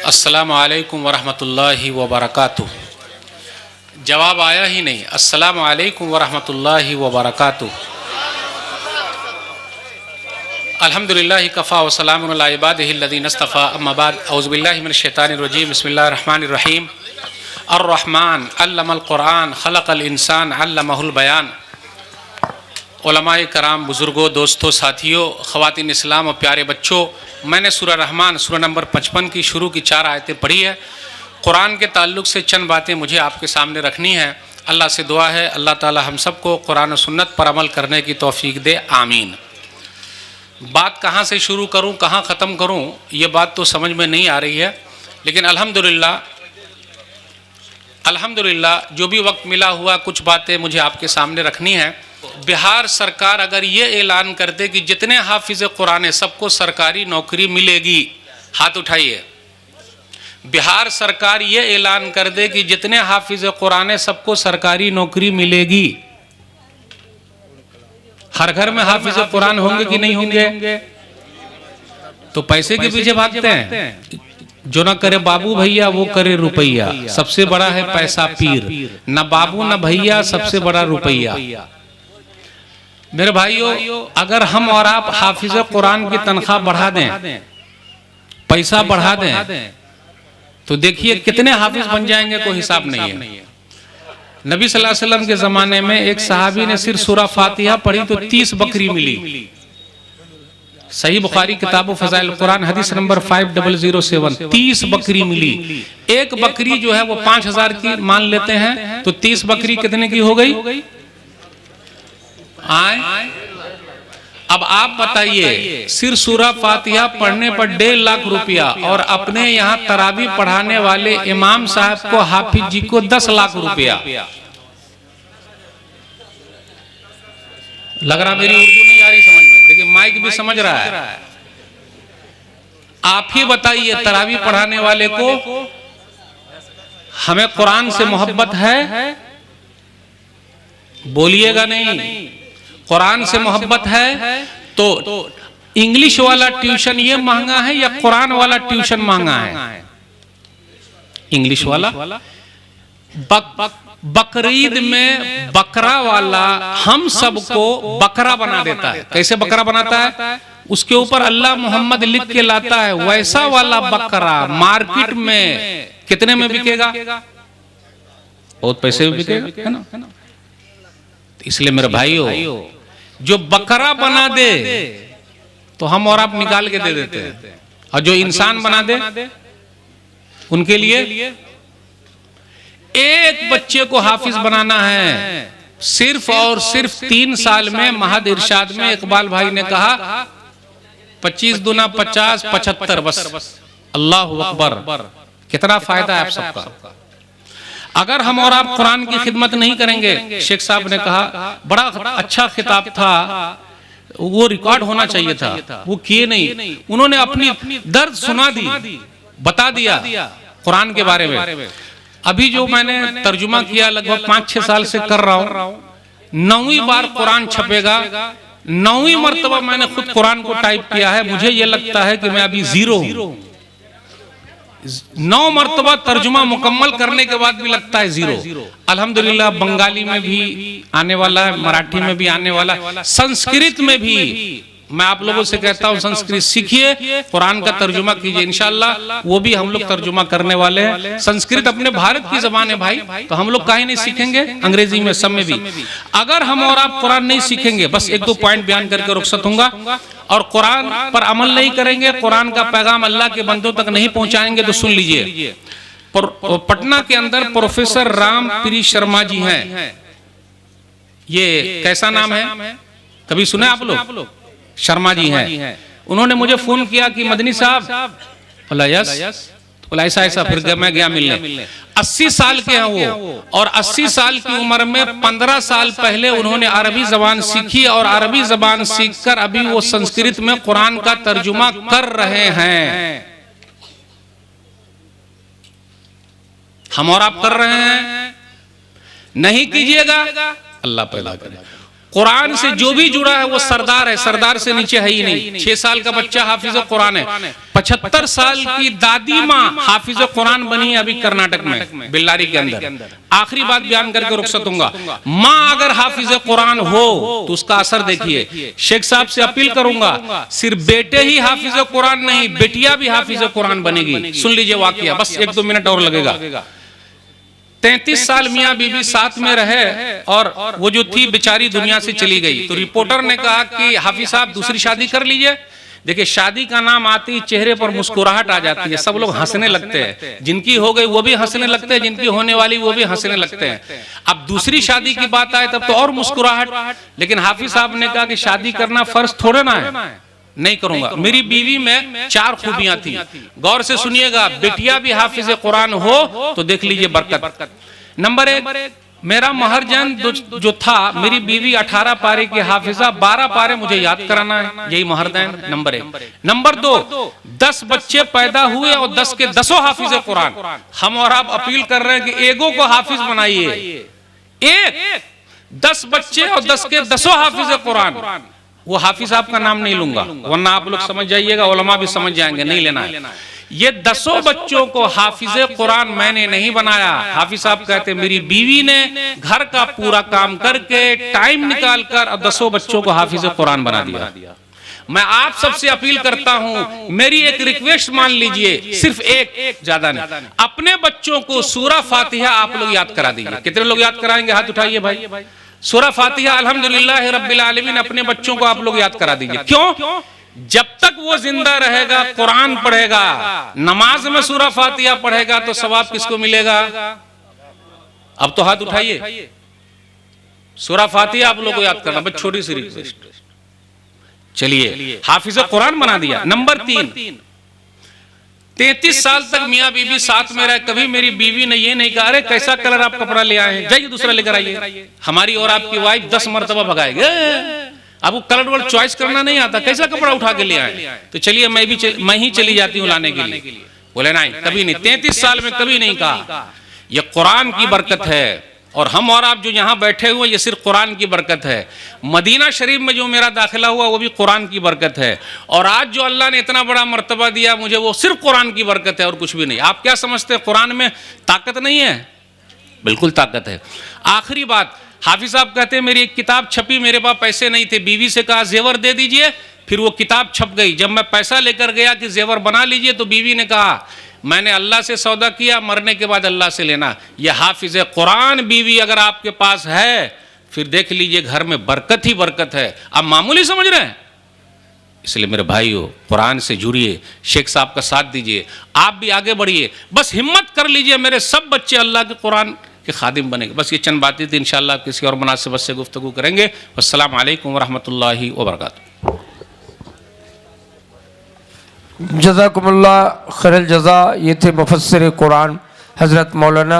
अस्सलामु अलैकुम वरहमतुल्लाहि वबरकातुह। जवाब आया ही नहीं। अस्सलामु अलैकुम वरहमतुल्लाहि वबरकातुह। अल्हम्दुलिल्लाहि कफ़ा व सलामुन अला इबादिहिल्लज़ीना इस्तफ़ा, अम्मा बाद, औज़ु बिल्लाहि मिनश शैतानिर रजीम, बिस्मिल्लाहिर रहमानिर रहीम। अर्रहमान अल्लमल कुरान खलक़ल इंसान अल्लमहुल बयान। उलमाए कराम, बुज़ुर्गों, दोस्तों, साथियों, ख़वातीन इस्लाम और प्यारे बच्चों, मैंने सूरह रहमान सूरह नंबर 55 की शुरू की 4 आयतें पढ़ी है। कुरान के ताल्लुक़ से चंद बातें मुझे आपके सामने रखनी है। अल्लाह से दुआ है अल्लाह ताला हम सबको कुरान और सुन्नत पर अमल करने की तौफ़ीक दे, आमीन। बात कहाँ से शुरू करूँ, कहाँ ख़त्म करूँ, ये बात तो समझ में नहीं आ रही है, लेकिन अल्हम्दुलिल्लाह जो भी वक्त मिला हुआ कुछ बातें मुझे आपके सामने रखनी है। बिहार सरकार अगर ये ऐलान कर दे कि जितने हाफिज़ कुरान है सबको सरकारी नौकरी मिलेगी, हाथ उठाइए। बिहार सरकार ये ऐलान कर दे कि जितने हाफिज़ कुरान है सबको सरकारी नौकरी मिलेगी, हर घर में हाफिज़ कुरान होंगे कि नहीं होंगे? तो पैसे के पीछे भागते हैं। जो ना करे बाबू भैया वो करे रुपैया, सबसे बड़ा है पैसा पीर। न बाबू न भैया, सबसे बड़ा रुपैया। मेरे भाइयों, अगर हम और आप हाफिज़ कुरान की तनख्वाह बढ़ा दें, पैसा बढ़ा दें, तो देखिए कितने हाफिज बन जाएंगे, कोई हिसाब नहीं है। नबी सल्लल्लाहु अलैहि वसल्लम के ज़माने में एक सहाबी ने सिर्फ सूरह फातिहा पढ़ी तो 30 बकरी मिली। सही बुखारी किताब फ़ज़ाइल कुरान हदीस नंबर 5007, 30 बकरी मिली। एक बकरी जो है वो 5000 की मान लेते हैं, तो 30 बकरी कितने की हो गई? अब आप बताइए, सिर्फ सूरह फातिहा पढ़ने पर 1.5 लाख रुपया, और अपने यहाँ तरावी पढ़ाने वाले इमाम साहब को, हाफिज जी को 10 लाख रुपया। लग रहा मेरी उर्दू नहीं आ रही समझ में, देखिए माइक भी समझ रहा है। आप ही बताइए, तरावी पढ़ाने वाले को हमें कुरान से मोहब्बत है? बोलिएगा नहीं। कुरान से मोहब्बत है तो इंग्लिश वाला ट्यूशन ये महंगा है या कुरान वाला ट्यूशन महंगा है? इंग्लिश वाला। बकरीद में बकरा वाला हम सबको बकरा बना देता है। कैसे बकरा बनाता है? उसके ऊपर अल्लाह मोहम्मद लिख के लाता है। वैसा वाला बकरा मार्केट में कितने में बिकेगा? बहुत पैसे में बिकेगा, है ना? इसलिए मेरे भाइयों, जो बकरा बना दे तो हम और आप निकाल के दे देते हैं, और जो इंसान बना दे उनके लिए एक बच्चे को हाफिज बनाना है सिर्फ और सिर्फ 3 साल में। महद इरशाद में इकबाल भाई ने कहा 25 दूना 50, 75 बस। अल्लाह अकबर। कितना फायदा है आप सबका। अगर हम और आप कुरान की खिदमत नहीं करेंगे, शेख साहब ने कहा बड़ा अच्छा खिताब था, वो रिकॉर्ड होना चाहिए था, वो किए नहीं। उन्होंने अपनी दर्द सुना दी, बता दिया कुरान के बारे में। अभी जो मैंने तर्जुमा किया लगभग 5-6 साल से कर रहा हूँ, 9वीं बार कुरान छपेगा। 9वीं मर्तबा मैंने खुद कुरान को टाइप किया है। मुझे ये लगता है कि मैं अभी जीरो हूँ। 9 मर्तबा तर्जुमा मुकम्मल करने के बाद भी लगता है जीरो। अल्हम्दुलिल्लाह बंगाली में भी आने वाला है, मराठी में भी आने वाला है, संस्कृत में भी। मैं आप लोगों से कहता हूँ संस्कृत सीखिए, कुरान का तर्जुमा कीजिए, इंशाअल्लाह वो भी हम लोग तर्जुमा करने वाले हैं। संस्कृत अपने भारत की जबान है भाई, तो हम लोग काहे नहीं सीखेंगे? अंग्रेजी में, सब में भी। अगर हम और आप कुरान नहीं सीखेंगे, बस 1-2 पॉइंट बयान करके रुखसत होऊंगा, और कुरान पर अमल नहीं करेंगे, कुरान का पैगाम अल्लाह के बंदों तक नहीं पहुंचाएंगे, तो सुन लीजिए, पटना के अंदर प्रोफेसर राम प्री शर्मा जी हैं। ये कैसा नाम है, कभी सुने आप लोग? शर्मा जी हैं। उन्होंने मुझे फोन किया कि मदनी साहब, बोला यस, बोला ऐसा। फिर मैं गया मिलने। 80 साल के हैं वो, और 80 साल की उम्र में 15 साल पहले उन्होंने अरबी जबान सीखी, और अरबी जबान सीखकर अभी वो संस्कृत में कुरान का तर्जुमा कर रहे हैं। हम और आप कर रहे हैं? नहीं कीजिएगा, अल्लाह पैदा करे। कुरान से जो भी जुड़ा है वो सरदार है, सरदार से नीचे है ही नहीं। 6 साल का बच्चा हाफिज कुरान है, 75 साल की दादी माँ हाफिज कुरान बनी है अभी कर्नाटक में बेल्लारी के अंदर। आखिरी बात बयान करके रुखसत दूंगा, माँ अगर हाफिज कुरान हो तो उसका असर देखिए। शेख साहब से अपील करूंगा, सिर्फ बेटे ही हाफिज कुरान नहीं, बेटियां भी हाफिज कुरान बनेगी। सुन लीजिए वाकया, बस 1-2 मिनट और लगेगा। 33 साल मियाँ बीवी साथ में रहे और वो जो थी बेचारी दुनिया से चली गई। तो रिपोर्टर ने कहा कि हाफिज साहब दूसरी शादी कर लीजिए। देखिए, शादी का नाम आते ही चेहरे पर मुस्कुराहट आ जाती है, सब लोग हंसने लगते हैं। जिनकी हो गई वो भी हंसने लगते हैं, जिनकी होने वाली वो भी हंसने लगते हैं। अब दूसरी शादी की बात आए तब तो और मुस्कुराहट। लेकिन हाफिज साहब ने कहा कि शादी करना फर्ज थोड़े ना है, नहीं करूंगा। मेरी बीवी में 4 खूबियां थी, गौर से सुनिएगा। बेटिया भी हाफिज कुरान हो तो देख लीजिए बरकत। नंबर 1, मेरा महरजन जो था, मेरी बीवी 18 पारे की हाफिजा, 12 पारे मुझे याद कराना है, यही महरदैन। नंबर 1। नंबर 2, 10 बच्चे पैदा हुए और 10 के 10 हाफिज कुरान। हम और आप अपील कर रहे हैं कि एगो को हाफिज बनाइए। 10 बच्चे और 10 के 10 हाफिज कुरान। वो हाफिज साहब का नाम नहीं लूंगा, वरना आप लोग समझ जाइएगा, उलमा भी समझ जाएंगे, नहीं लेना है। ये 10 बच्चों को हाफिज कुरान मैंने नहीं बनाया। हाफिज साहब कहते मेरी बीवी ने घर का पूरा काम करके टाइम निकाल कर 10 बच्चों को हाफिज कुरान बना दिया। मैं आप सबसे अपील करता हूं, मेरी एक रिक्वेस्ट मान लीजिए, सिर्फ एक, ज्यादा नहीं। अपने बच्चों को सूरह फातिहा आप लोग याद करा दीजिए। कितने लोग याद कराएंगे? हाथ उठाइए भाई। सूरह फातिहा अल्हम्दुलिल्लाह रब्बिल आलमीन अपने बच्चों को आप लोग याद करा दीजिए। क्यों? जब तक वो जिंदा रहेगा, कुरान पढ़ेगा, नमाज में सूरह फातिहा पढ़ेगा तो सवाब किसको मिलेगा? अब तो हाथ उठाइए। सूरह फातिहा आप लोग को याद करना, बस छोटी सी रिक्वेस्ट। चलिए, हाफिज कुरान बना दिया। नंबर 3, 33 साल तक मियाँ बीवी साथ में रहे, कभी मेरी बीवी ने ये नहीं कहा अरे कैसा कलर आप कपड़ा ले आए हैं, जाइए दूसरा लेकर आइए। हमारी और आपकी वाइफ 10 मरतबा भगाएगी, अब वो कलर वर्ड चॉइस करना नहीं आता, कैसा कपड़ा उठा के ले आए, तो चलिए मैं ही चली जाती हूँ लाने के लिए। बोले नहीं, कभी नहीं, 33 साल में कभी नहीं कहा। यह कुरान की बरकत है, और हम और आप जो यहाँ बैठे हुए ये सिर्फ कुरान की बरकत है। मदीना शरीफ में जो मेरा दाखिला हुआ वो भी कुरान की बरकत है, और आज जो अल्लाह ने इतना बड़ा मर्तबा दिया मुझे वो सिर्फ कुरान की बरकत है और कुछ भी नहीं। आप क्या समझते हैं कुरान में ताकत नहीं है? बिल्कुल ताकत है। आखिरी बात, हाफिज साहब कहते हैं मेरी एक किताब छपी, मेरे पास पैसे नहीं थे, बीवी से कहा जेवर दे दीजिए, फिर वो किताब छप गई। जब मैं पैसा लेकर गया कि जेवर बना लीजिए तो बीवी ने कहा मैंने अल्लाह से सौदा किया, मरने के बाद अल्लाह से लेना। यह हाफिज कुरान बीवी अगर आपके पास है फिर देख लीजिए घर में बरकत ही बरकत है। आप मामूली समझ रहे हैं? इसलिए मेरे भाइयों, कुरान से जुड़िए, शेख साहब का साथ दीजिए, आप भी आगे बढ़िए, बस हिम्मत कर लीजिए, मेरे सब बच्चे अल्लाह के कुरान के खादिम बनेंगे। बस ये चंद बातें थी, इंशाअल्लाह किसी और मुनासिबत से गुफ्तगू करेंगे। अस्सलाम वालेकुम वरहमतुल्लाहि वबरकातुहू। जज़ाकुमुल्लाह खैरल जज़ा। ये थे मुफस्सिर कुरान हज़रत मौलाना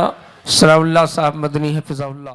सनाउल्लाह साहब मदनी हफ़िज़हुल्लाह।